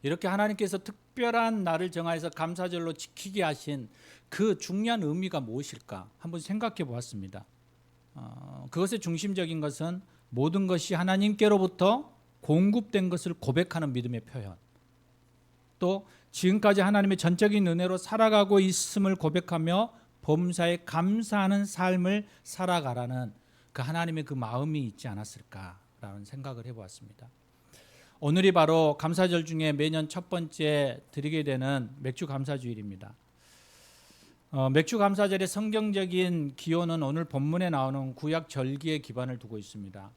이렇게 하나님께서 특별한 날을 정하여서 감사절로 지키게 하신 그 중요한 의미가 무엇일까 한번 생각해 보았습니다. 그것의 중심적인 것은 모든 것이 하나님께로부터 공급된 것을 고백하는 믿음의 표현, 또 지금까지 하나님의 전적인 은혜로 살아가고 있음을 고백하며 범사에 감사하는 삶을 살아가라는 그 하나님의 그 마음이 있지 않았을까라는 생각을 해보았습니다. 오늘이 바로 감사절 중에 매년 첫 번째 드리게 되는 맥주 감사주일입니다. 맥주 감사절의 성경적인 기호는 오늘 본문에 나오는 구약 절기에 기반을 두고 있습니다.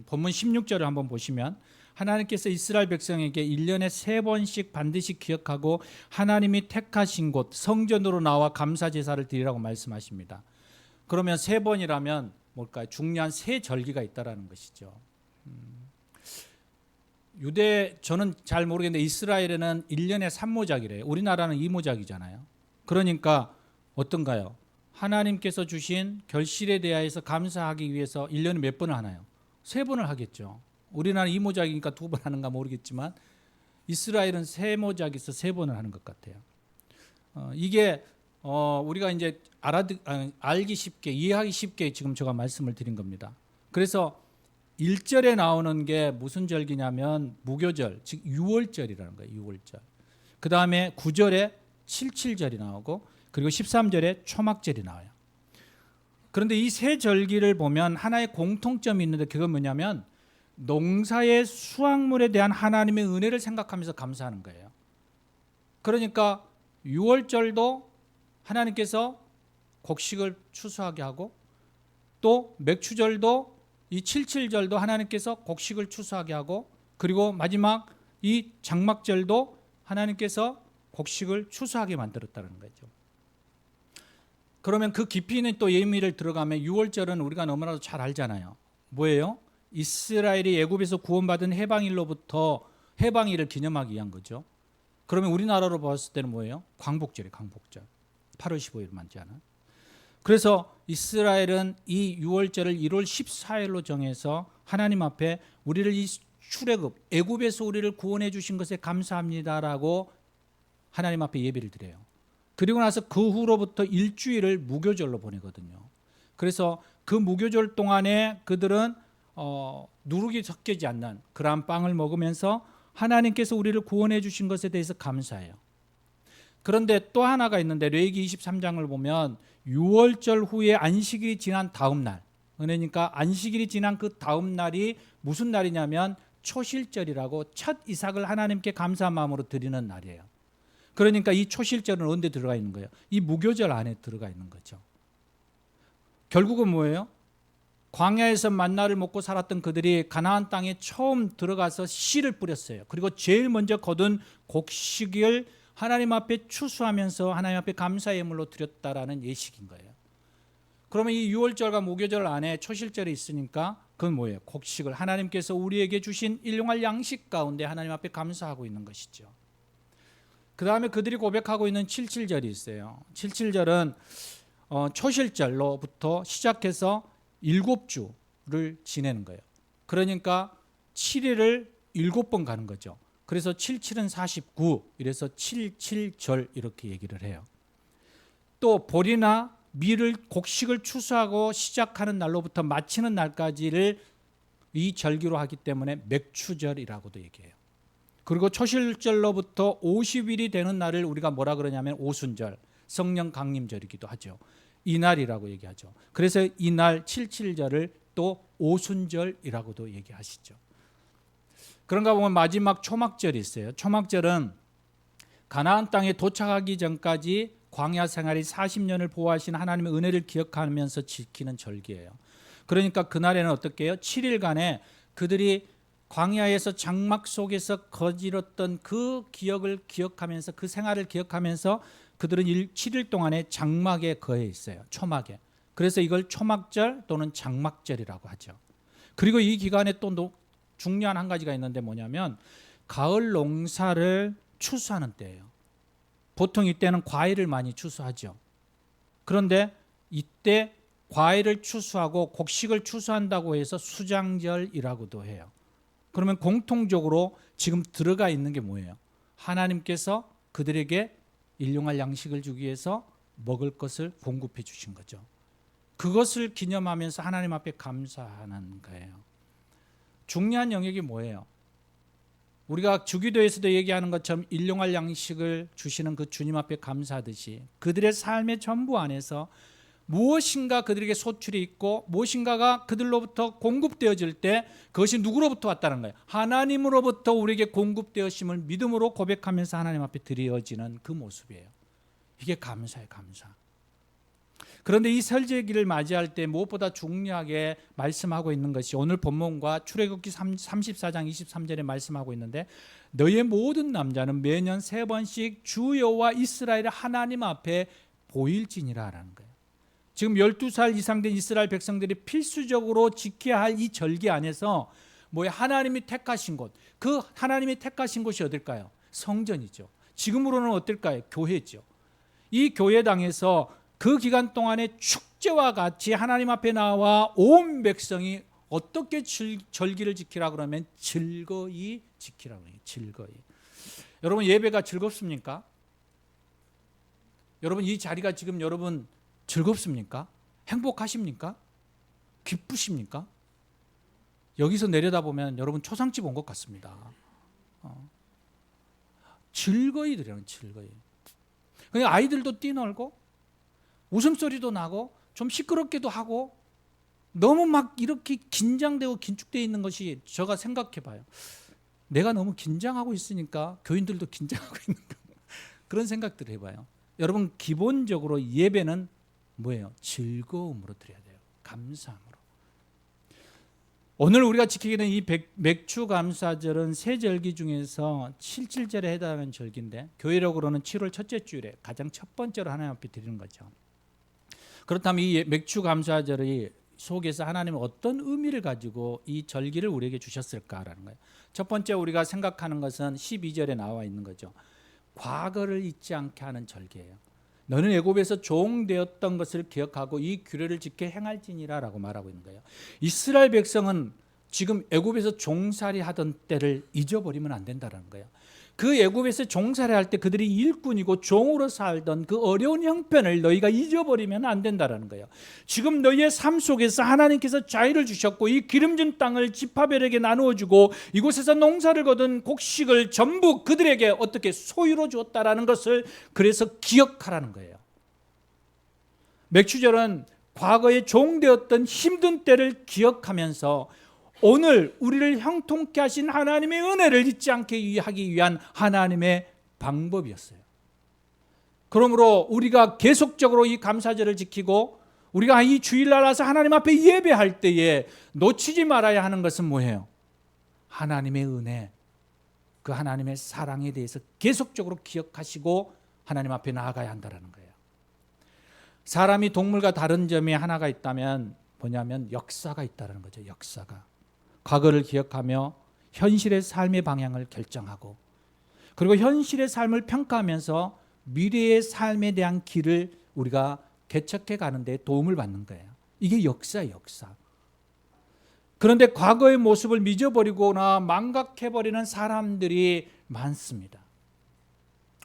본문 16절을 한번 보시면 하나님께서 이스라엘 백성에게 1년에 3번씩 반드시 기억하고 하나님이 택하신 곳 성전으로 나와 감사 제사를 드리라고 말씀하십니다. 그러면 3번이라면 뭘까요? 중요한 3절기가 있다라는 것이죠. 저는 잘 모르겠는데 이스라엘에는 1년에 3모작이래요. 우리나라는 2모작이잖아요. 그러니까 어떤가요? 하나님께서 주신 결실에 대하여서 감사하기 위해서 1년에 몇 번을 하나요? 3번을 하겠죠. 우리나라는 2모작이니까 2번 하는가 모르겠지만 이스라엘은 3모작에서 3번을 하는 것 같아요. 이게 우리가 이제 알기 쉽게 이해하기 쉽게 지금 제가 말씀을 드린 겁니다. 그래서 1절에 나오는 게 무슨 절기냐면 무교절, 즉 유월절이라는 거예요. 유월절. 그 다음에 9절에 칠칠절이 나오고 그리고 13절에 초막절이 나와요. 그런데 이 세 절기를 보면 하나의 공통점이 있는데 그건 뭐냐면 농사의 수확물에 대한 하나님의 은혜를 생각하면서 감사하는 거예요. 그러니까 유월절도 하나님께서 곡식을 추수하게 하고 또 맥추절도 이 칠칠절도 하나님께서 곡식을 추수하게 하고 그리고 마지막 이 장막절도 하나님께서 곡식을 추수하게 만들었다는 거죠. 그러면 그 깊이 있는 또 의미를 들어가면 유월절은 우리가 너무나도 잘 알잖아요. 뭐예요? 이스라엘이 애굽에서 구원받은 해방일로부터 해방일을 기념하기 위한 거죠. 그러면 우리나라로 봤을 때는 뭐예요? 광복절이에요. 광복절. 8월 15일 맞지않아요? 그래서 이스라엘은 이 유월절을 1월 14일로 정해서 하나님 앞에 우리를 이 출애굽 애굽에서 우리를 구원해 주신 것에 감사합니다라고 하나님 앞에 예배를 드려요. 그리고 나서 그 후로부터 일주일을 무교절로 보내거든요. 그래서 그 무교절 동안에 그들은 누룩이 섞이지 않는 그러한 빵을 먹으면서 하나님께서 우리를 구원해 주신 것에 대해서 감사해요. 그런데 또 하나가 있는데 레위기 23장을 보면 유월절 후에 안식일이 지난 다음 날, 그러니까 안식일이 지난 그 다음 날이 무슨 날이냐면 초실절이라고 첫 이삭을 하나님께 감사한 마음으로 드리는 날이에요. 그러니까 이 초실절은 언제 들어가 있는 거예요? 이 무교절 안에 들어가 있는 거죠. 결국은 뭐예요? 광야에서 만나를 먹고 살았던 그들이 가나안 땅에 처음 들어가서 씨를 뿌렸어요. 그리고 제일 먼저 거둔 곡식을 하나님 앞에 추수하면서 하나님 앞에 감사의 예물로 드렸다라는 예식인 거예요. 그러면 이 유월절과 무교절 안에 초실절이 있으니까 그건 뭐예요? 곡식을 하나님께서 우리에게 주신 일용할 양식 가운데 하나님 앞에 감사하고 있는 것이죠. 그 다음에 그들이 고백하고 있는 칠칠절이 있어요. 칠칠절은 초실절로부터 시작해서 7주를 지내는 거예요. 그러니까 7일을 7번 가는 거죠. 그래서 77은 49, 이래서 77절 이렇게 얘기를 해요. 또 보리나 밀을 곡식을 추수하고 시작하는 날로부터 마치는 날까지를 이 절기로 하기 때문에 맥추절이라고도 얘기해요. 그리고 초실절로부터 50일이 되는 날을 우리가 뭐라 그러냐면 오순절, 성령 강림절이기도 하죠. 이날이라고 얘기하죠. 그래서 이날 칠칠절을 또 오순절이라고도 얘기하시죠. 그런가 보면 마지막 초막절이 있어요. 초막절은 가나안 땅에 도착하기 전까지 광야 생활이 40년을 보호하신 하나님의 은혜를 기억하면서 지키는 절기예요. 그러니까 그날에는 어떻게 해요? 7일간에 그들이 광야에서 장막 속에서 거질렀던 그 기억을 기억하면서 그 생활을 기억하면서 그들은 7일 동안에 장막에 거해 있어요. 초막에. 그래서 이걸 초막절 또는 장막절이라고 하죠. 그리고 이 기간에 또 중요한 한 가지가 있는데 뭐냐면 가을 농사를 추수하는 때예요. 보통 이때는 과일을 많이 추수하죠. 그런데 이때 과일을 추수하고 곡식을 추수한다고 해서 수장절이라고도 해요. 그러면 공통적으로 지금 들어가 있는 게 뭐예요? 하나님께서 그들에게 일용할 양식을 주기 위해서 먹을 것을 공급해 주신 거죠. 그것을 기념하면서 하나님 앞에 감사하는 거예요. 중요한 영역이 뭐예요? 우리가 주기도에서도 얘기하는 것처럼 일용할 양식을 주시는 그 주님 앞에 감사하듯이 그들의 삶의 전부 안에서 무엇인가 그들에게 소출이 있고 무엇인가가 그들로부터 공급되어질 때 그것이 누구로부터 왔다는 거예요. 하나님으로부터 우리에게 공급되었음을 믿음으로 고백하면서 하나님 앞에 드려지는 그 모습이에요. 이게 감사예요, 감사. 그런데 이 설제기를 맞이할 때 무엇보다 중요하게 말씀하고 있는 것이 오늘 본문과 출애굽기 34장 23절에 말씀하고 있는데 너의 모든 남자는 매년 3번씩 주 여호와 이스라엘 하나님 앞에 보일지니라라는 거예요. 지금 12살 이상 된 이스라엘 백성들이 필수적으로 지켜야 할 이 절기 안에서 하나님이 택하신 곳, 그 하나님이 택하신 곳이 어딜까요? 성전이죠. 지금으로는 어떨까요? 교회죠. 이 교회당에서 그 기간 동안에 축제와 같이 하나님 앞에 나와 온 백성이 어떻게 절기를 지키라 그러면 즐거이 지키라고 해요. 즐거이. 여러분 예배가 즐겁습니까? 여러분 이 자리가 지금 여러분 즐겁습니까? 행복하십니까? 기쁘십니까? 여기서 내려다보면 여러분 초상집 온 것 같습니다. 즐거이 드려요. 즐거이. 그냥 아이들도 뛰놀고 웃음소리도 나고 좀 시끄럽기도 하고 너무 막 이렇게 긴장되고 긴축되어 있는 것이 제가 생각해 봐요. 내가 너무 긴장하고 있으니까 교인들도 긴장하고 있는가 그런 생각들을 해봐요. 여러분 기본적으로 예배는 뭐예요? 즐거움으로 드려야 돼요. 감사함으로. 오늘 우리가 지키게 된 이 맥주 감사절은 세 절기 중에서 7.7절에 해당하는 절기인데 교회력으로는 7월 첫째 주일에 가장 첫 번째로 하나님 앞에 드리는 거죠. 그렇다면 이 맥주 감사절이 속에서 하나님은 어떤 의미를 가지고 이 절기를 우리에게 주셨을까라는 거예요. 첫 번째 우리가 생각하는 것은 12절에 나와 있는 거죠. 과거를 잊지 않게 하는 절기예요. 너는 애굽에서 종되었던 것을 기억하고 이 규례를 지켜 행할지니라라고 말하고 있는 거예요. 이스라엘 백성은 지금 애굽에서 종살이 하던 때를 잊어버리면 안 된다는 거예요. 그 애굽에서 종살이 할 때 그들이 일꾼이고 종으로 살던 그 어려운 형편을 너희가 잊어버리면 안 된다는 거예요. 지금 너희의 삶 속에서 하나님께서 자유를 주셨고 이 기름진 땅을 지파별에게 나누어 주고 이곳에서 농사를 거둔 곡식을 전부 그들에게 어떻게 소유로 주었다라는 것을 그래서 기억하라는 거예요. 맥주절은 과거에 종되었던 힘든 때를 기억하면서 오늘 우리를 형통케 하신 하나님의 은혜를 잊지 않게 하기 위한 하나님의 방법이었어요. 그러므로 우리가 계속적으로 이 감사절을 지키고 우리가 이 주일날 와서 하나님 앞에 예배할 때에 놓치지 말아야 하는 것은 뭐예요? 하나님의 은혜, 그 하나님의 사랑에 대해서 계속적으로 기억하시고 하나님 앞에 나아가야 한다는 거예요. 사람이 동물과 다른 점이 하나가 있다면 뭐냐면 역사가 있다는 거죠. 역사가. 과거를 기억하며 현실의 삶의 방향을 결정하고 그리고 현실의 삶을 평가하면서 미래의 삶에 대한 길을 우리가 개척해 가는 데 도움을 받는 거예요. 이게 역사예요, 역사. 그런데 과거의 모습을 잊어버리거나 망각해버리는 사람들이 많습니다.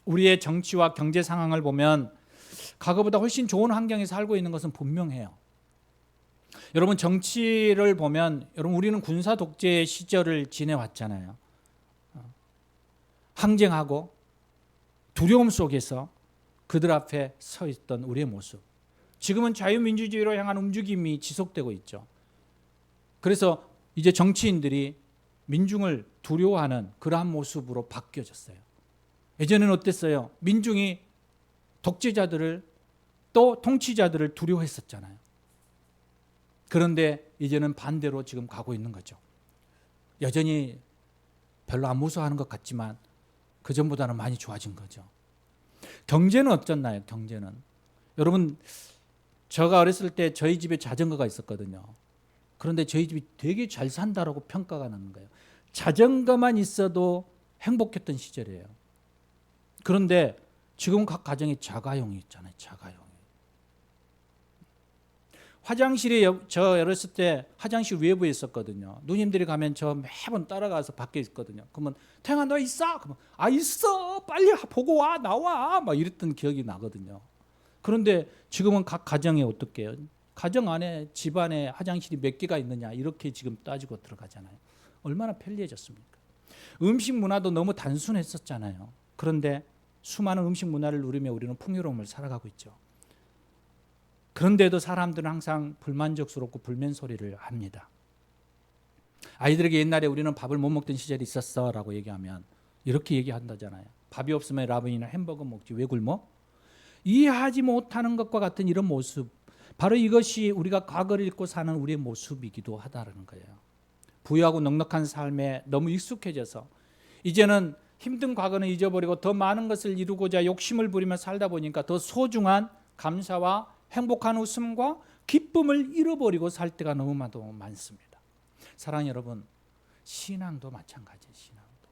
우리의 정치와 경제 상황을 보면 과거보다 훨씬 좋은 환경에 살고 있는 것은 분명해요. 여러분 정치를 보면 여러분 우리는 군사 독재 시절을 지내왔잖아요. 항쟁하고 두려움 속에서 그들 앞에 서 있던 우리의 모습. 지금은 자유민주주의로 향한 움직임이 지속되고 있죠. 그래서 이제 정치인들이 민중을 두려워하는 그러한 모습으로 바뀌어졌어요. 예전에는 어땠어요? 민중이 독재자들을 또 통치자들을 두려워했었잖아요. 그런데 이제는 반대로 지금 가고 있는 거죠. 여전히 별로 안 무서워하는 것 같지만 그전보다는 많이 좋아진 거죠. 경제는 어쩌나요? 경제는. 여러분 제가 어렸을 때 저희 집에 자전거가 있었거든요. 그런데 저희 집이 되게 잘 산다라고 평가가 나는 거예요. 자전거만 있어도 행복했던 시절이에요. 그런데 지금 각 가정에 자가용이 있잖아요. 자가용. 화장실에 저 어렸을 때 화장실 외부에 있었거든요. 누님들이 가면 저 매번 따라가서 밖에 있거든요. 그러면 태영아 너 있어? 그러면 아 있어. 빨리 보고 와 나와. 막 이랬던 기억이 나거든요. 그런데 지금은 각 가정에 어떻게 해요? 가정 안에 집안에 화장실이 몇 개가 있느냐 이렇게 지금 따지고 들어가잖아요. 얼마나 편리해졌습니까? 음식 문화도 너무 단순했었잖아요. 그런데 수많은 음식 문화를 누리며 우리는 풍요로움을 살아가고 있죠. 그런데도 사람들은 항상 불만족스럽고 불만소리를 합니다. 아이들에게 옛날에 우리는 밥을 못 먹던 시절이 있었어 라고 얘기하면 이렇게 얘기한다잖아요. 밥이 없으면 라면이나 햄버거 먹지 왜 굶어? 이해하지 못하는 것과 같은 이런 모습, 바로 이것이 우리가 과거를 잊고 사는 우리의 모습이기도 하다는 거예요. 부유하고 넉넉한 삶에 너무 익숙해져서 이제는 힘든 과거는 잊어버리고 더 많은 것을 이루고자 욕심을 부리며 살다 보니까 더 소중한 감사와 행복한 웃음과 기쁨을 잃어버리고 살 때가 너무 많습니다. 사랑하는 여러분, 신앙도 마찬가지예요. 신앙도.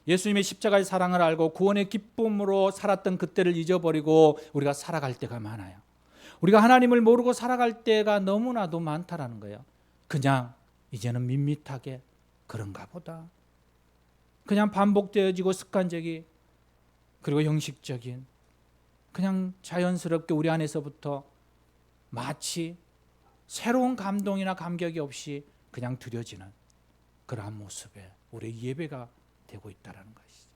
예수님의 십자가의 사랑을 알고 구원의 기쁨으로 살았던 그때를 잊어버리고 우리가 살아갈 때가 많아요. 우리가 하나님을 모르고 살아갈 때가 너무나도 많다라는 거예요. 그냥 이제는 밋밋하게 그런가 보다. 그냥 반복되어지고 습관적이 그리고 형식적인 그냥 자연스럽게 우리 안에서부터 마치 새로운 감동이나 감격이 없이 그냥 드려지는 그러한 모습에 우리의 예배가 되고 있다는 것이죠.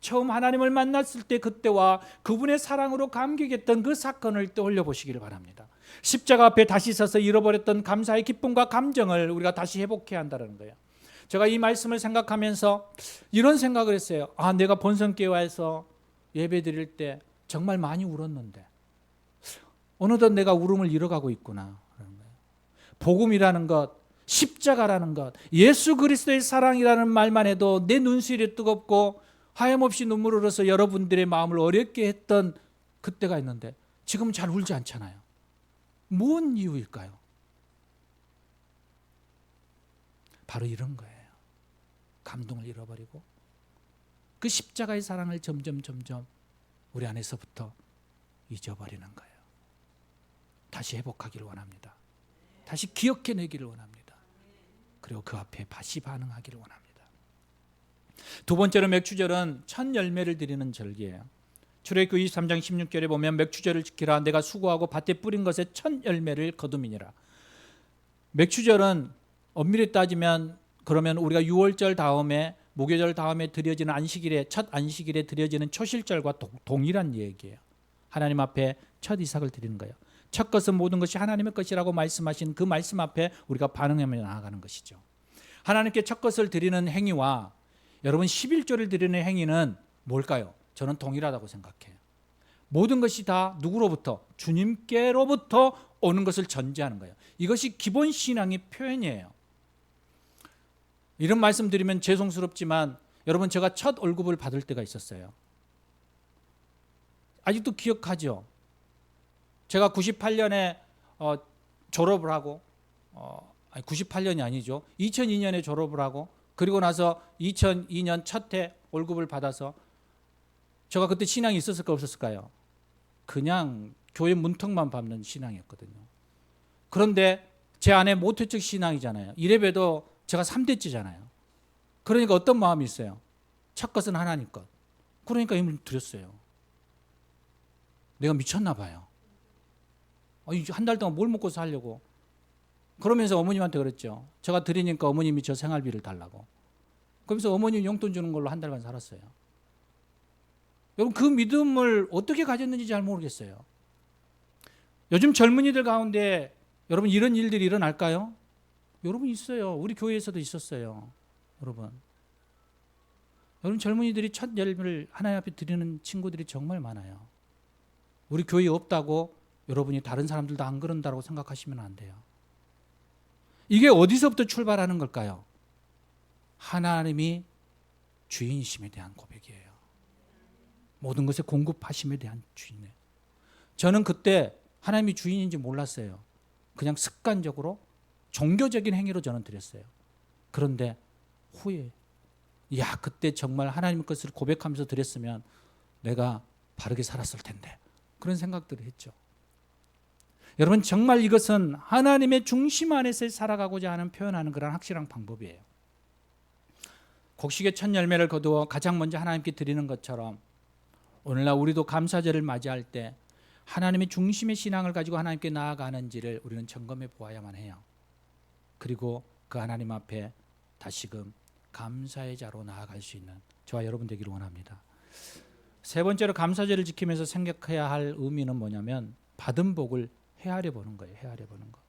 처음 하나님을 만났을 때 그때와 그분의 사랑으로 감격했던 그 사건을 떠올려 보시기를 바랍니다. 십자가 앞에 다시 서서 잃어버렸던 감사의 기쁨과 감정을 우리가 다시 회복해야 한다는 거예요. 제가 이 말씀을 생각하면서 이런 생각을 했어요. 아, 내가 본성교회에서 예배 드릴 때 정말 많이 울었는데 어느덧 내가 울음을 잃어가고 있구나. 복음이라는 것, 십자가라는 것, 예수 그리스도의 사랑이라는 말만 해도 내 눈시울이 뜨겁고 하염없이 눈물을 흘려서 여러분들의 마음을 어렵게 했던 그때가 있는데 지금은 잘 울지 않잖아요. 뭔 이유일까요? 바로 이런 거예요. 감동을 잃어버리고 그 십자가의 사랑을 점점 우리 안에서부터 잊어버리는 거예요. 다시 회복하기를 원합니다. 다시 기억해내기를 원합니다. 그리고 그 앞에 다시 반응하기를 원합니다. 두 번째로 맥추절은 첫 열매를 드리는 절기예요. 출애굽기 23장 16절에 보면 맥추절을 지키라 내가 수고하고 밭에 뿌린 것의 첫 열매를 거두미니라. 맥추절은 엄밀히 따지면 그러면 우리가 유월절 다음에 무교절 다음에 드려지는 안식일에 첫 안식일에 드려지는 초실절과 동일한 얘기예요. 하나님 앞에 첫 이삭을 드리는 거예요. 첫 것은 모든 것이 하나님의 것이라고 말씀하신 그 말씀 앞에 우리가 반응하며 나아가는 것이죠. 하나님께 첫 것을 드리는 행위와 여러분 11조를 드리는 행위는 뭘까요? 저는 동일하다고 생각해요. 모든 것이 다 누구로부터? 주님께로부터 오는 것을 전제하는 거예요. 이것이 기본 신앙의 표현이에요. 이런 말씀 드리면 죄송스럽지만 여러분 제가 첫 월급을 받을 때가 있었어요. 아직도 기억하죠? 제가 98년에 졸업을 하고 98년이 아니죠. 2002년에 졸업을 하고 그리고 나서 2002년 첫 해 월급을 받아서 제가 그때 신앙이 있었을까 없었을까요? 그냥 교회 문턱만 밟는 신앙이었거든요. 그런데 제 안에 모태적 신앙이잖아요. 이래봬도 제가 3대째잖아요. 그러니까 어떤 마음이 있어요? 첫 것은 하나님 것. 그러니까 힘을 드렸어요. 내가 미쳤나 봐요. 한 달 동안 뭘 먹고 살려고. 그러면서 어머님한테 그랬죠. 제가 드리니까 어머님이 저 생활비를 달라고. 그러면서 어머님 용돈 주는 걸로 한 달간 살았어요. 여러분 그 믿음을 어떻게 가졌는지 잘 모르겠어요. 요즘 젊은이들 가운데 여러분 이런 일들이 일어날까요? 여러분 있어요. 우리 교회에서도 있었어요. 여러분 젊은이들이 첫 열매를 하나님 앞에 드리는 친구들이 정말 많아요. 우리 교회에 없다고 여러분이 다른 사람들도 안 그런다고 생각하시면 안 돼요. 이게 어디서부터 출발하는 걸까요? 하나님이 주인이심에 대한 고백이에요. 모든 것에 공급하심에 대한 주인이에요. 저는 그때 하나님이 주인인지 몰랐어요. 그냥 습관적으로 종교적인 행위로 저는 드렸어요. 그런데 후에 그때 정말 하나님의 것을 고백하면서 드렸으면 내가 바르게 살았을 텐데 그런 생각들을 했죠. 여러분 정말 이것은 하나님의 중심 안에서 살아가고자 하는 표현하는 그런 확실한 방법이에요. 곡식의 첫 열매를 거두어 가장 먼저 하나님께 드리는 것처럼 오늘날 우리도 감사절을 맞이할 때 하나님의 중심의 신앙을 가지고 하나님께 나아가는지를 우리는 점검해 보아야만 해요. 그리고 그 하나님 앞에 다시금 감사의 자로 나아갈 수 있는 저와 여러분 되기를 원합니다. 세 번째로 감사절을 지키면서 생각해야 할 의미는 뭐냐면 받은 복을 헤아려 보는 거예요. 헤아려 보는 거.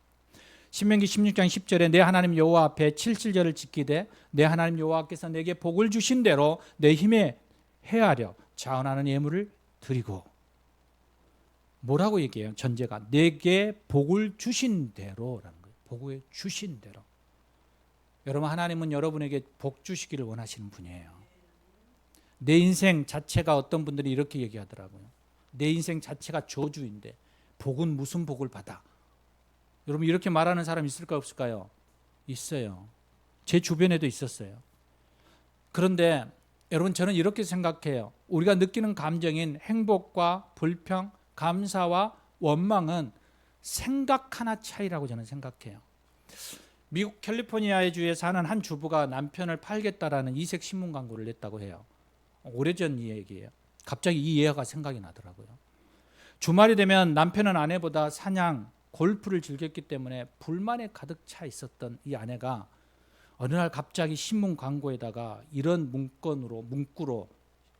신명기 16장 10절에 내 하나님 여호와 앞에 7절을 지키되 내 하나님 여호와께서 내게 복을 주신 대로 내 힘에 헤아려 자원하는 예물을 드리고, 뭐라고 얘기해요? 전제가 내게 복을 주신 대로라는 거예요. 복을 주신 대로. 여러분 하나님은 여러분에게 복 주시기를 원하시는 분이에요. 내 인생 자체가 어떤 분들이 이렇게 얘기하더라고요. 내 인생 자체가 저주인데 복은 무슨 복을 받아? 여러분 이렇게 말하는 사람 있을까 없을까요? 있어요. 제 주변에도 있었어요. 그런데 여러분 저는 이렇게 생각해요. 우리가 느끼는 감정인 행복과 불평, 감사와 원망은 생각 하나 차이라고 저는 생각해요. 미국 캘리포니아의 주에 사는 한 주부가 남편을 팔겠다라는 이색 신문 광고를 냈다고 해요. 오래전 얘기예요. 갑자기 이 예화가 생각이 나더라고요. 주말이 되면 남편은 아내보다 사냥, 골프를 즐겼기 때문에 불만에 가득 차 있었던 이 아내가 어느 날 갑자기 신문 광고에다가 이런 문구로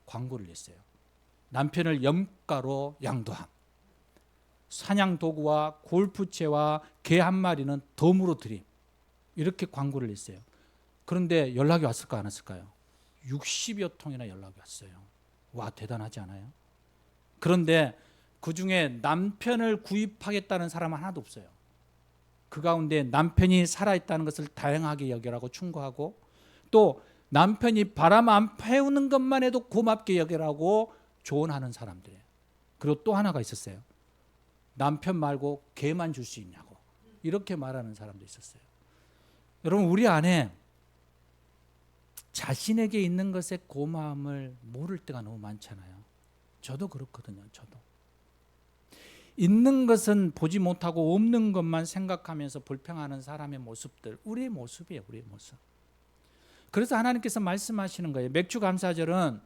광고를 냈어요. 남편을 염가로 양도함, 사냥 도구와 골프채와 개 한 마리는 덤으로 드림, 이렇게 광고를 냈어요. 그런데 연락이 왔을까 안 왔을까요? 60여 통이나 연락이 왔어요. 와, 대단하지 않아요? 그런데 그 중에 남편을 구입하겠다는 사람은 하나도 없어요. 그 가운데 남편이 살아있다는 것을 다양하게 여겨라고 충고하고, 또 남편이 바람 안 피우는 것만 해도 고맙게 여겨라고 조언하는 사람들이에요. 그리고 또 하나가 있었어요. 남편 말고 개만 줄 수 있냐고 이렇게 말하는 사람도 있었어요. 여러분 우리 안에 자신에게 있는 것에 고마움을 모를 때가 너무 많잖아요. 저도 그렇거든요. 저도 있는 것은 보지 못하고 없는 것만 생각하면서 불평하는 사람의 모습들, 우리의 모습이에요. 우리의 모습. 그래서 하나님께서 말씀하시는 거예요. 맥주 감사절은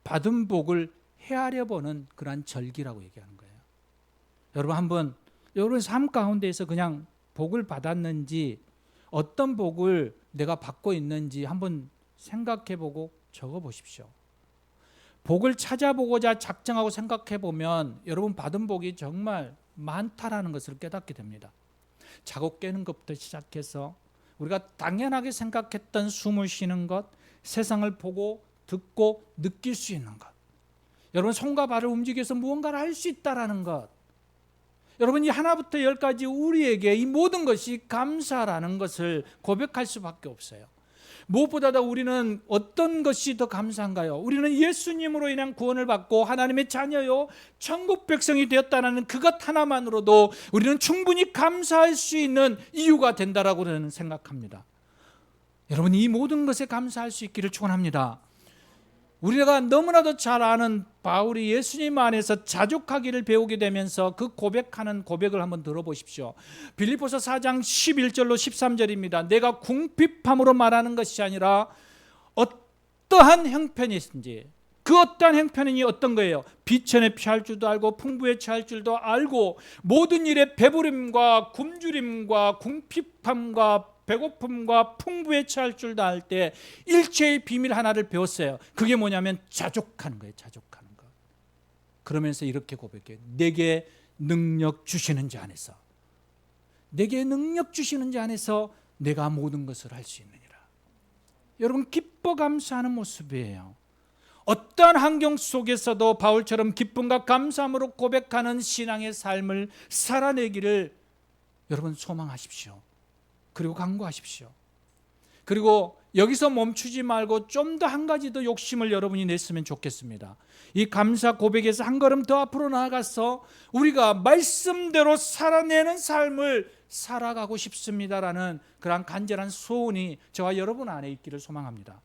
받은 복을 헤아려 보는 그러한 절기라고 얘기하는 거예요. 여러분 한번 여러분 삶 가운데에서 그냥 복을 받았는지, 어떤 복을 내가 받고 있는지 한번 생각해보고 적어보십시오. 복을 찾아보고자 작정하고 생각해보면 여러분 받은 복이 정말 많다라는 것을 깨닫게 됩니다. 자고 깨는 것부터 시작해서 우리가 당연하게 생각했던 숨을 쉬는 것, 세상을 보고 듣고 느낄 수 있는 것, 여러분 손과 발을 움직여서 무언가를 할 수 있다라는 것, 여러분 이 하나부터 열까지 우리에게 이 모든 것이 감사라는 것을 고백할 수밖에 없어요. 무엇보다도 우리는 어떤 것이 더 감사한가요? 우리는 예수님으로 인한 구원을 받고 하나님의 자녀요 천국 백성이 되었다는 그것 하나만으로도 우리는 충분히 감사할 수 있는 이유가 된다라고 저는 생각합니다. 여러분 이 모든 것에 감사할 수 있기를 축원합니다. 우리가 너무나도 잘 아는 바울이 예수님 안에서 자족하기를 배우게 되면서 그 고백하는 고백을 한번 들어보십시오. 빌립보서 4장 11절로 13절입니다. 내가 궁핍함으로 말하는 것이 아니라 어떠한 형편이든지, 그 어떠한 형편이 어떤 거예요? 비천에 피할 줄도 알고 풍부에 취할 줄도 알고 모든 일에 배부림과 굶주림과 궁핍함과 배고픔과 풍부에 취할 줄도 알 때 일체의 비밀 하나를 배웠어요. 그게 뭐냐면 자족하는 거예요. 자족하는 거. 그러면서 이렇게 고백해요. 내게 능력 주시는 자 안에서, 내게 능력 주시는 자 안에서 내가 모든 것을 할 수 있느니라. 여러분 기뻐 감사하는 모습이에요. 어떠한 환경 속에서도 바울처럼 기쁨과 감사함으로 고백하는 신앙의 삶을 살아내기를 여러분 소망하십시오. 그리고 간구하십시오. 그리고 여기서 멈추지 말고 좀 더 한 가지 더 욕심을 여러분이 냈으면 좋겠습니다. 이 감사 고백에서 한 걸음 더 앞으로 나아가서 우리가 말씀대로 살아내는 삶을 살아가고 싶습니다라는 그러한 간절한 소원이 저와 여러분 안에 있기를 소망합니다.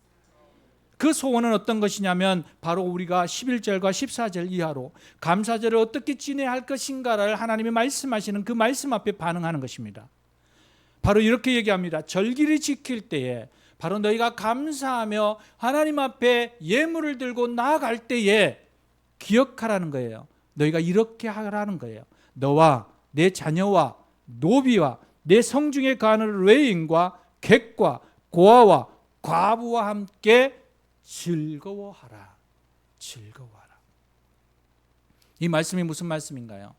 그 소원은 어떤 것이냐면 바로 우리가 11절과 14절 이하로 감사절을 어떻게 지내야 할 것인가를 하나님이 말씀하시는 그 말씀 앞에 반응하는 것입니다. 바로 이렇게 얘기합니다. 절기를 지킬 때에 바로 너희가 감사하며 하나님 앞에 예물을 들고 나아갈 때에 기억하라는 거예요. 너희가 이렇게 하라는 거예요. 너와 내 자녀와 노비와 내 성중에 거하는 레위인과 객과 고아와 과부와 함께 즐거워하라. 즐거워하라. 이 말씀이 무슨 말씀인가요?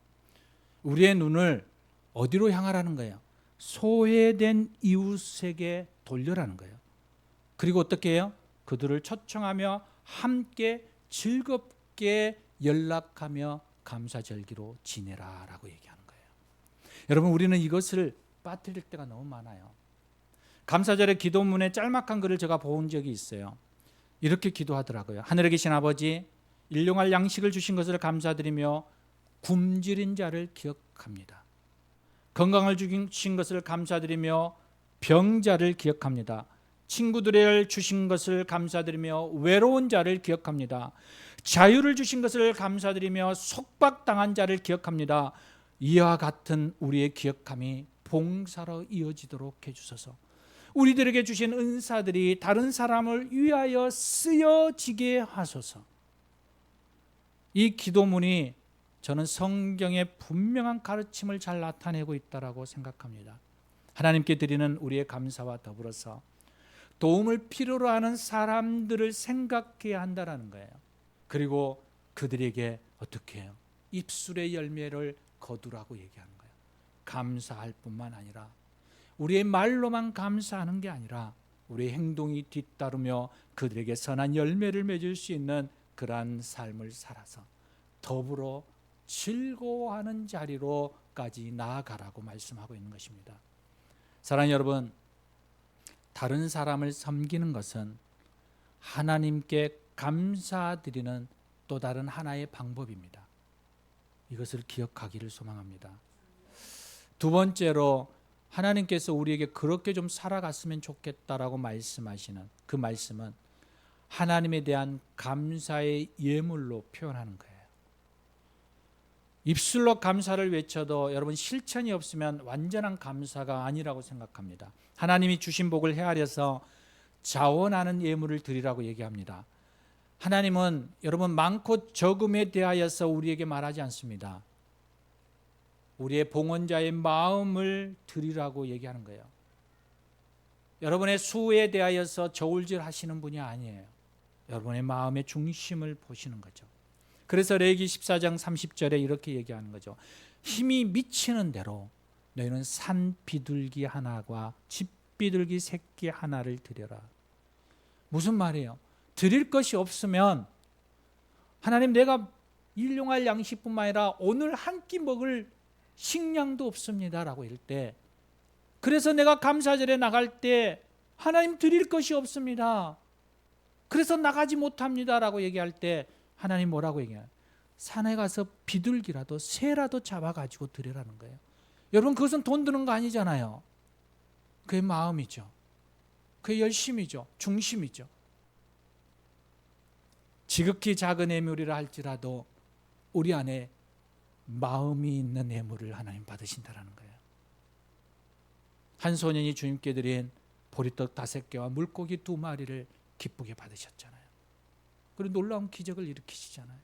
우리의 눈을 어디로 향하라는 거예요? 소외된 이웃에게 돌려라는 거예요. 그리고 어떻게 해요? 그들을 초청하며 함께 즐겁게 연락하며 감사절기로 지내라라고 얘기하는 거예요. 여러분, 우리는 이것을 빠뜨릴 때가 너무 많아요. 감사절의 기도문에 짤막한 글을 제가 본 적이 있어요. 이렇게 기도하더라고요. 하늘에 계신 아버지, 일용할 양식을 주신 것을 감사드리며 굶주린 자를 기억합니다. 건강을 주신 것을 감사드리며 병자를 기억합니다. 친구들을 주신 것을 감사드리며 외로운 자를 기억합니다. 자유를 주신 것을 감사드리며 속박당한 자를 기억합니다. 이와 같은 우리의 기억함이 봉사로 이어지도록 해주소서. 우리들에게 주신 은사들이 다른 사람을 위하여 쓰여지게 하소서. 이 기도문이 저는 성경의 분명한 가르침을 잘 나타내고 있다고 생각합니다. 하나님께 드리는 우리의 감사와 더불어서 도움을 필요로 하는 사람들을 생각해야 한다는 거예요. 그리고 그들에게 어떻게 해요? 입술의 열매를 거두라고 얘기하는 거예요. 감사할 뿐만 아니라 우리의 말로만 감사하는 게 아니라 우리의 행동이 뒤따르며 그들에게 선한 열매를 맺을 수 있는 그러한 삶을 살아서 더불어 즐거워하는 자리로까지 나아가라고 말씀하고 있는 것입니다. 사랑하는 여러분, 다른 사람을 섬기는 것은 하나님께 감사드리는 또 다른 하나의 방법입니다. 이것을 기억하기를 소망합니다. 두 번째로 하나님께서 우리에게 그렇게 좀 살아갔으면 좋겠다라고 말씀하시는 그 말씀은 하나님에 대한 감사의 예물로 표현하는 거예요. 입술로 감사를 외쳐도 여러분 실천이 없으면 완전한 감사가 아니라고 생각합니다. 하나님이 주신 복을 헤아려서 자원하는 예물을 드리라고 얘기합니다. 하나님은 여러분 많고 적음에 대하여서 우리에게 말하지 않습니다. 우리의 봉헌자의 마음을 드리라고 얘기하는 거예요. 여러분의 수에 대하여서 저울질 하시는 분이 아니에요. 여러분의 마음의 중심을 보시는 거죠. 그래서 레위기 14장 30절에 이렇게 얘기하는 거죠. 힘이 미치는 대로 너희는 산 비둘기 하나와 집 비둘기 새끼 하나를 드려라. 무슨 말이에요? 드릴 것이 없으면 하나님, 내가 일용할 양식뿐만 아니라 오늘 한 끼 먹을 식량도 없습니다 라고 할 때, 그래서 내가 감사절에 나갈 때 하나님 드릴 것이 없습니다, 그래서 나가지 못합니다 라고 얘기할 때 하나님 뭐라고 얘기해요? 산에 가서 비둘기라도 새라도 잡아가지고 드리라는 거예요. 여러분, 그것은 돈 드는 거 아니잖아요. 그의 마음이죠. 그의 열심이죠. 중심이죠. 지극히 작은 예물이라 할지라도 우리 안에 마음이 있는 예물을 하나님 받으신다는 거예요. 한 소년이 주님께 드린 보리떡 5개와 물고기 2마리를 기쁘게 받으셨잖아요. 그리고 놀라운 기적을 일으키시잖아요.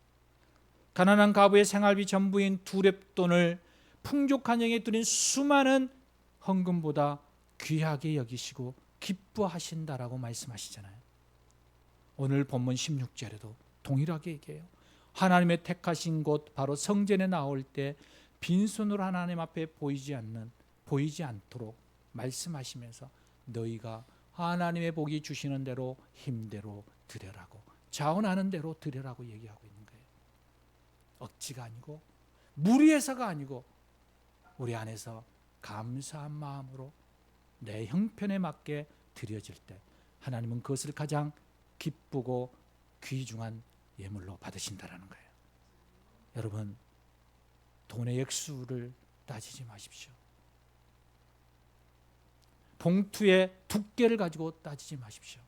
가난한 과부의 생활비 전부인 2렙돈을 풍족한 영에 드린 수많은 헌금보다 귀하게 여기시고 기뻐하신다라고 말씀하시잖아요. 오늘 본문 16절에도 동일하게 얘기해요. 하나님의 택하신 곳 바로 성전에 나올 때 빈손으로 하나님 앞에 보이지 않도록 말씀하시면서 너희가 하나님의 복이 주시는 대로 힘대로 드려라고, 자원하는 대로 드려라고 얘기하고 있는 거예요. 억지가 아니고 무리해서가 아니고 우리 안에서 감사한 마음으로 내 형편에 맞게 드려질 때 하나님은 그것을 가장 기쁘고 귀중한 예물로 받으신다라는 거예요. 여러분, 돈의 액수를 따지지 마십시오. 봉투의 두께를 가지고 따지지 마십시오.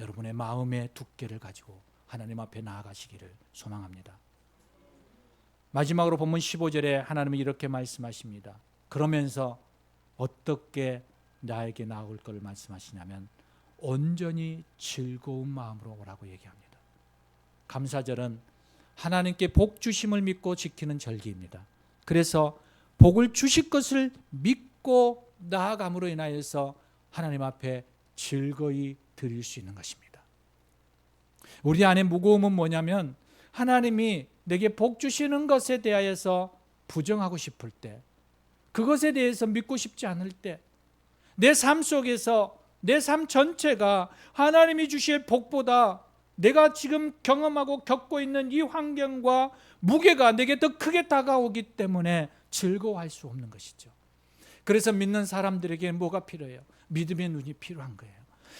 여러분의 마음의 두께를 가지고 하나님 앞에 나아가시기를 소망합니다. 마지막으로 본문 15절에 하나님은 이렇게 말씀하십니다. 그러면서 어떻게 나에게 나올 걸 말씀하시냐면 온전히 즐거운 마음으로 오라고 얘기합니다. 감사절은 하나님께 복 주심을 믿고 지키는 절기입니다. 그래서 복을 주실 것을 믿고 나아감으로 인하여서 하나님 앞에 즐거이 드릴 수 있는 것입니다. 우리 안에 무거움은 뭐냐면 하나님이 내게 복 주시는 것에 대하여서 부정하고 싶을 때, 그것에 대해서 믿고 싶지 않을 때, 내 삶 속에서 내 삶 전체가 하나님이 주실 복보다 내가 지금 경험하고 겪고 있는 이 환경과 무게가 내게 더 크게 다가오기 때문에 즐거워할 수 없는 것이죠. 그래서 믿는 사람들에게 뭐가 필요해요? 믿음의 눈이 필요한 거예요.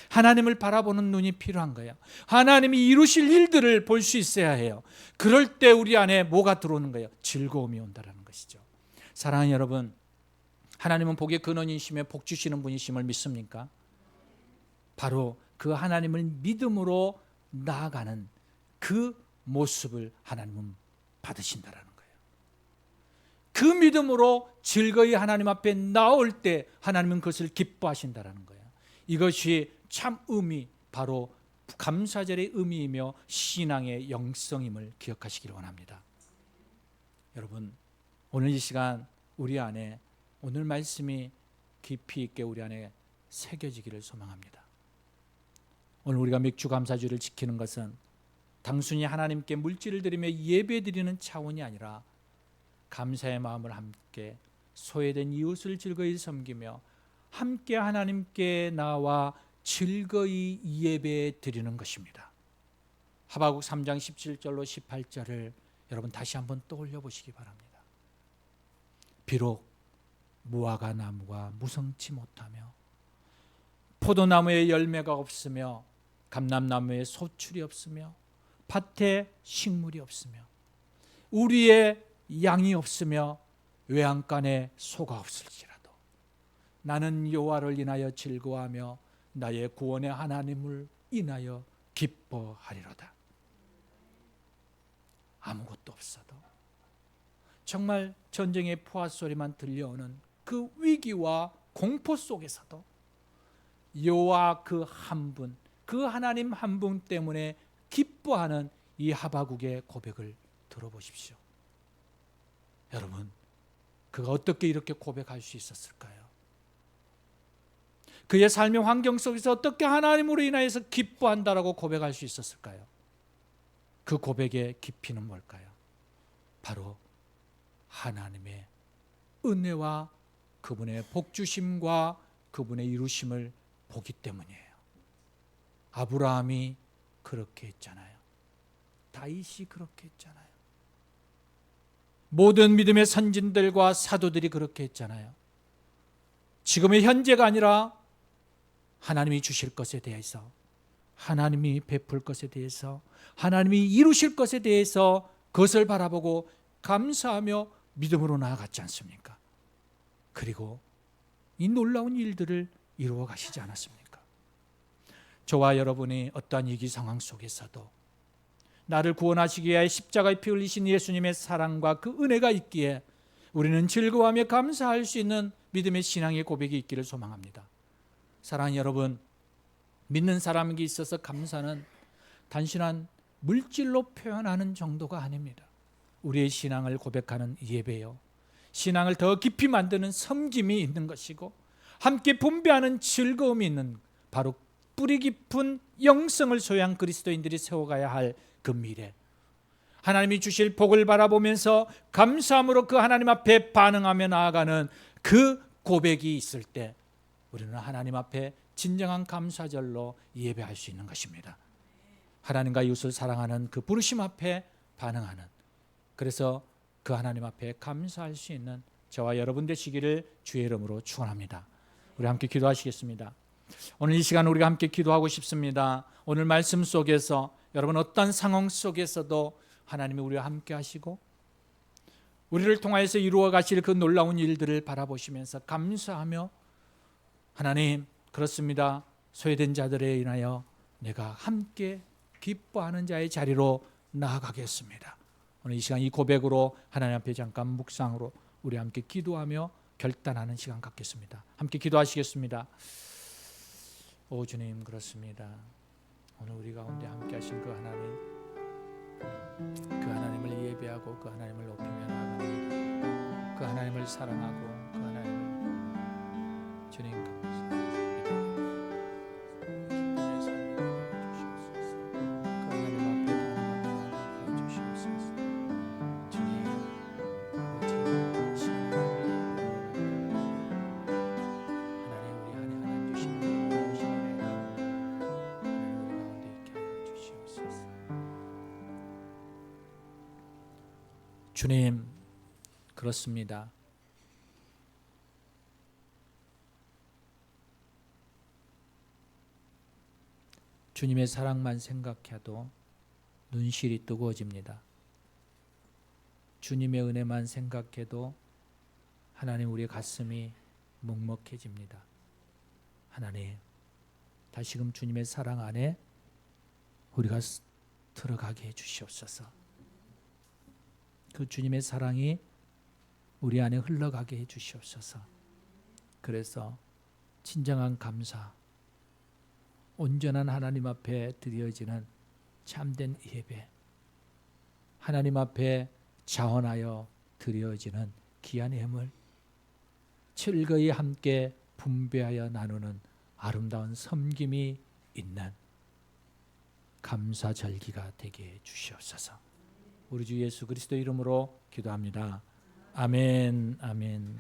하나님을 바라보는 눈이 필요한 거예요. 하나님이 이루실 일들을 볼 수 있어야 해요. 그럴 때 우리 안에 뭐가 들어오는 거예요? 즐거움이 온다는 것이죠. 사랑하는 여러분, 하나님은 복의 근원이시며 복 주시는 분이심을 믿습니까? 바로 그 하나님을 믿음으로 나아가는 그 모습을 하나님은 받으신다는 거예요. 그 믿음으로 즐거이 하나님 앞에 나올 때 하나님은 그것을 기뻐하신다는 거예요. 이것이 참 의미, 바로 감사절의 의미이며 신앙의 영성임을 기억하시기를 원합니다. 여러분, 오늘 이 시간 우리 안에 오늘 말씀이 깊이 있게 우리 안에 새겨지기를 소망합니다. 오늘 우리가 맥주 감사주를 지키는 것은 단순히 하나님께 물질을 드리며 예배 드리는 차원이 아니라 감사의 마음을 함께 소외된 이웃을 즐거이 섬기며 함께 하나님께 나와 즐거이 예배 드리는 것입니다. 하박국 3장 17절로 18절을 여러분 다시 한번 떠올려 보시기 바랍니다. 비록 무화과 나무가 무성치 못하며 포도나무에 열매가 없으며 감람나무에 소출이 없으며 밭에 식물이 없으며 우리의 양이 없으며 외양간에 소가 없을지라도 나는 여호와를 인하여 즐거워하며 나의 구원의 하나님을 인하여 기뻐하리로다. 아무것도 없어도 정말 전쟁의 포화 소리만 들려오는 그 위기와 공포 속에서도 여호와 그 한 분, 그 하나님 한 분 때문에 기뻐하는 이 하박국의 고백을 들어보십시오. 여러분, 그가 어떻게 이렇게 고백할 수 있었을까요? 그의 삶의 환경 속에서 어떻게 하나님으로 인하여서 기뻐한다라고 고백할 수 있었을까요? 그 고백의 깊이는 뭘까요? 바로 하나님의 은혜와 그분의 복주심과 그분의 이루심을 보기 때문이에요. 아브라함이 그렇게 했잖아요. 다윗이 그렇게 했잖아요. 모든 믿음의 선진들과 사도들이 그렇게 했잖아요. 지금의 현재가 아니라 하나님이 주실 것에 대해서, 하나님이 베풀 것에 대해서, 하나님이 이루실 것에 대해서 그것을 바라보고 감사하며 믿음으로 나아갔지 않습니까? 그리고 이 놀라운 일들을 이루어 가시지 않았습니까? 저와 여러분이 어떠한 위기 상황 속에서도 나를 구원하시기 위해 십자가에 피 흘리신 예수님의 사랑과 그 은혜가 있기에 우리는 즐거워하며 감사할 수 있는 믿음의 신앙의 고백이 있기를 소망합니다. 사랑하는 여러분, 믿는 사람에게 있어서 감사는 단순한 물질로 표현하는 정도가 아닙니다. 우리의 신앙을 고백하는 예배요, 신앙을 더 깊이 만드는 섬김이 있는 것이고 함께 분배하는 즐거움이 있는, 바로 뿌리 깊은 영성을 소유한 그리스도인들이 세워가야 할 그 미래, 하나님이 주실 복을 바라보면서 감사함으로 그 하나님 앞에 반응하며 나아가는 그 고백이 있을 때 우리는 하나님 앞에 진정한 감사절로 예배할 수 있는 것입니다. 하나님과 이웃을 사랑하는 그 부르심 앞에 반응하는, 그래서 그 하나님 앞에 감사할 수 있는 저와 여러분 되시기를 주의 이름으로 축원합니다. 우리 함께 기도하시겠습니다. 오늘 이 시간 우리가 함께 기도하고 싶습니다. 오늘 말씀 속에서 여러분 어떤 상황 속에서도 하나님이 우리와 함께 하시고 우리를 통하여서 이루어 가실 그 놀라운 일들을 바라보시면서 감사하며, 하나님 그렇습니다, 소외된 자들에 인하여 내가 함께 기뻐하는 자의 자리로 나아가겠습니다. 오늘 이 시간 이 고백으로 하나님 앞에 잠깐 묵상으로 우리 함께 기도하며 결단하는 시간 갖겠습니다. 함께 기도하시겠습니다. 오 주님, 그렇습니다. 오늘 우리 가운데 함께 하신 그 하나님을 예배하고 그 하나님을 높이며 나아갑니다. 그 하나님을 사랑하고 그 하나님을 주님 감사합니다. 기쁨의 삶을 주시옵소서. 그 하나님 앞에 나아가게 주시옵소서. 주님, 멋진 시간 하나님 우리 안에 하나님 주시는 놀라우신 은혜가 하나님 우리 가운데 있게 하여 주시옵소서. 주님, 그렇습니다. 주님의 사랑만 생각해도 눈실이 뜨거워집니다. 주님의 은혜만 생각해도 하나님 우리의 가슴이 먹먹해집니다. 하나님, 다시금 주님의 사랑 안에 우리가 들어가게 해주시옵소서. 그 주님의 사랑이 우리 안에 흘러가게 해주시옵소서. 그래서 진정한 감사, 온전한 하나님 앞에 드려지는 참된 예배, 하나님 앞에 자원하여 드려지는 귀한 예물, 즐거이 함께 분배하여 나누는 아름다운 섬김이 있는 감사절기가 되게 해주시옵소서. 우리 주 예수 그리스도 이름으로 기도합니다. 아멘, 아멘.